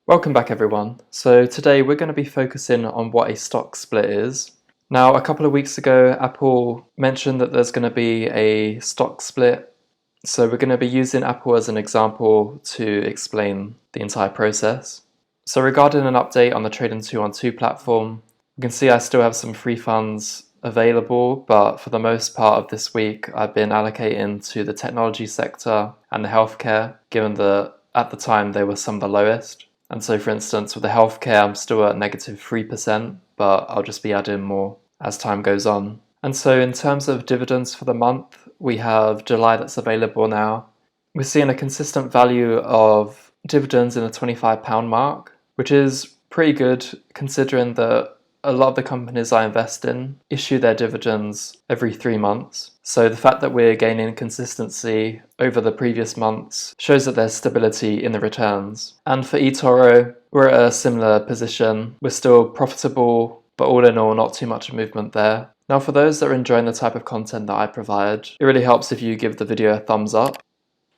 Welcome back everyone. So today we're going to be focusing on what a stock split is. Now a couple of weeks ago Apple mentioned that there's going to be a stock split. So we're going to be using Apple as an example to explain the entire process. So regarding an update on the Trading 212 platform, you can see I still have some free funds available, but for the most part of this week I've been allocating to the technology sector and the healthcare, given that at the time they were some of the lowest. And so for instance with the healthcare I'm still at negative 3%, but I'll just be adding more as time goes on. And so in terms of dividends for the month, we have July that's available now. We're seeing a consistent value of dividends in the £25 mark, which is pretty good considering that a lot of the companies I invest in issue their dividends every 3 months. So the fact that we're gaining consistency over the previous months shows that there's stability in the returns. And for eToro, we're at a similar position. We're still profitable, but all in all, not too much movement there. Now for those that are enjoying the type of content that I provide, it really helps if you give the video a thumbs up.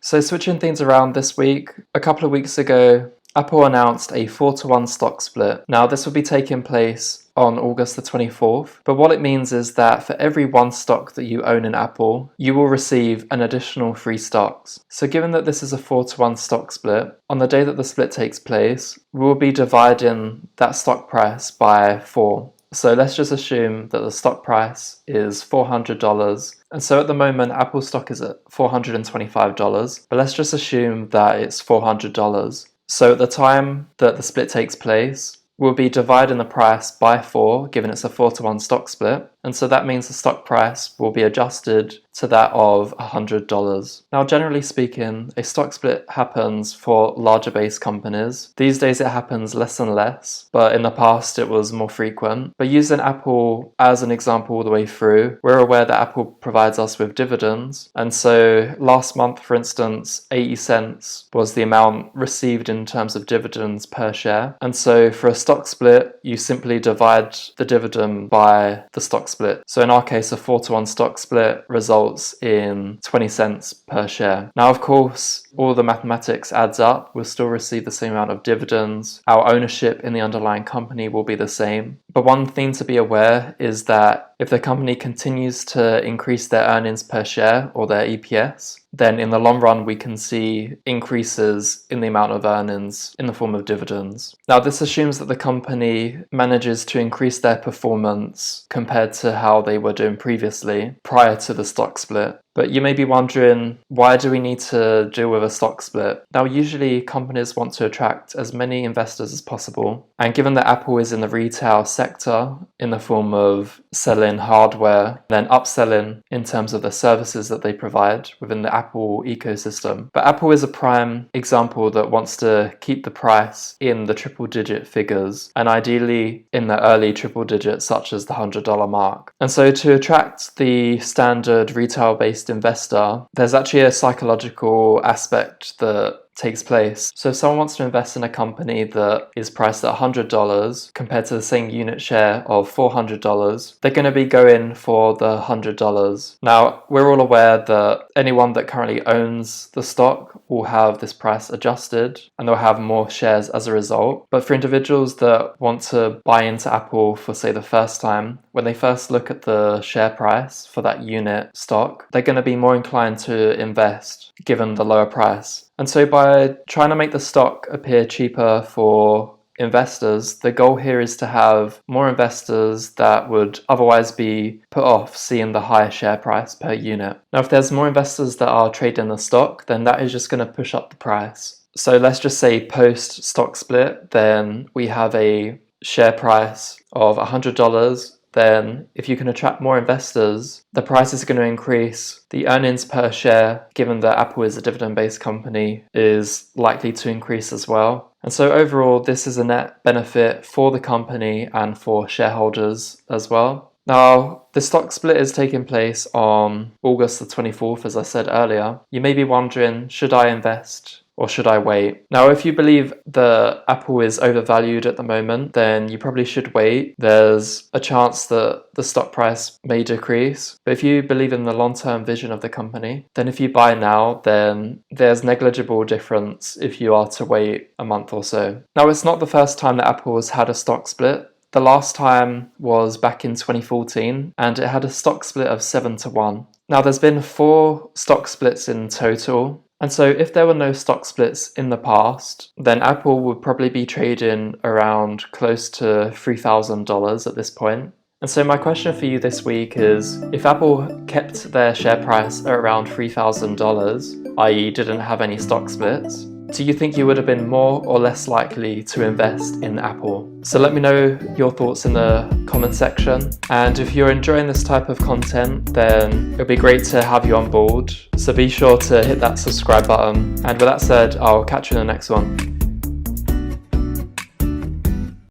So switching things around this week, a couple of weeks ago, Apple announced a 4-to-1 stock split. Now this will be taking place on August the 24th, but what it means is that for every one stock that you own in Apple, you will receive an additional 3 stocks. So given that this is a 4-to-1 stock split, on the day that the split takes place, we will be dividing that stock price by 4. So let's just assume that the stock price is $400. And so at the moment, Apple stock is at $425, but let's just assume that it's $400. So at the time that the split takes place, we'll be dividing the price by 4, given it's a 4-to-1 stock split. And so that means the stock price will be adjusted to that of $100. Now, generally speaking, a stock split happens for larger base companies. These days it happens less and less, but in the past it was more frequent. But using Apple as an example all the way through, we're aware that Apple provides us with dividends. And so last month, for instance, 80 cents was the amount received in terms of dividends per share. And so for a stock split, you simply divide the dividend by the stock split. So in our case, a 4-to-1 stock split results in 20 cents per share. Now, of course, all the mathematics adds up. We'll still receive the same amount of dividends. Our ownership in the underlying company will be the same. But one thing to be aware is that if the company continues to increase their earnings per share or their EPS, then in the long run we can see increases in the amount of earnings in the form of dividends. Now this assumes that the company manages to increase their performance compared to how they were doing previously prior to the stock split. But you may be wondering, why do we need to deal with a stock split? Now usually companies want to attract as many investors as possible, and given that Apple is in the retail sector in the form of selling hardware, then upselling in terms of the services that they provide within the Apple ecosystem. But Apple is a prime example that wants to keep the price in the triple digit figures, and ideally in the early triple digits such as the $100 mark. And so to attract the standard retail-based investor, there's actually a psychological aspect that takes place. So if someone wants to invest in a company that is priced at $100 compared to the same unit share of $400, they're going to be going for the $100. Now, we're all aware that anyone that currently owns the stock will have this price adjusted and they'll have more shares as a result. But for individuals that want to buy into Apple for, say, the first time, when they first look at the share price for that unit stock, they're going to be more inclined to invest given the lower price. And so by trying to make the stock appear cheaper for investors, the goal here is to have more investors that would otherwise be put off seeing the higher share price per unit. Now, if there's more investors that are trading the stock, then that is just going to push up the price. So let's just say post stock split, then we have a share price of $100. Then if you can attract more investors, the price is going to increase. The earnings per share, given that Apple is a dividend-based company, is likely to increase as well. And so overall, this is a net benefit for the company and for shareholders as well. Now, the stock split is taking place on August the 24th, as I said earlier. You may be wondering, should I invest or should I wait? Now, if you believe that Apple is overvalued at the moment, then you probably should wait. There's a chance that the stock price may decrease. But if you believe in the long-term vision of the company, then if you buy now, then there's negligible difference if you are to wait a month or so. Now, it's not the first time that Apple has had a stock split. The last time was back in 2014, and it had a stock split of 7-1. Now, there's been 4 stock splits in total. And so if there were no stock splits in the past, then Apple would probably be trading around close to $3,000 at this point. And so my question for you this week is, if Apple kept their share price at around $3,000, i.e. didn't have any stock splits, do you think you would have been more or less likely to invest in Apple? So let me know your thoughts in the comment section. And if you're enjoying this type of content, then it'd be great to have you on board. So be sure to hit that subscribe button. And with that said, I'll catch you in the next one.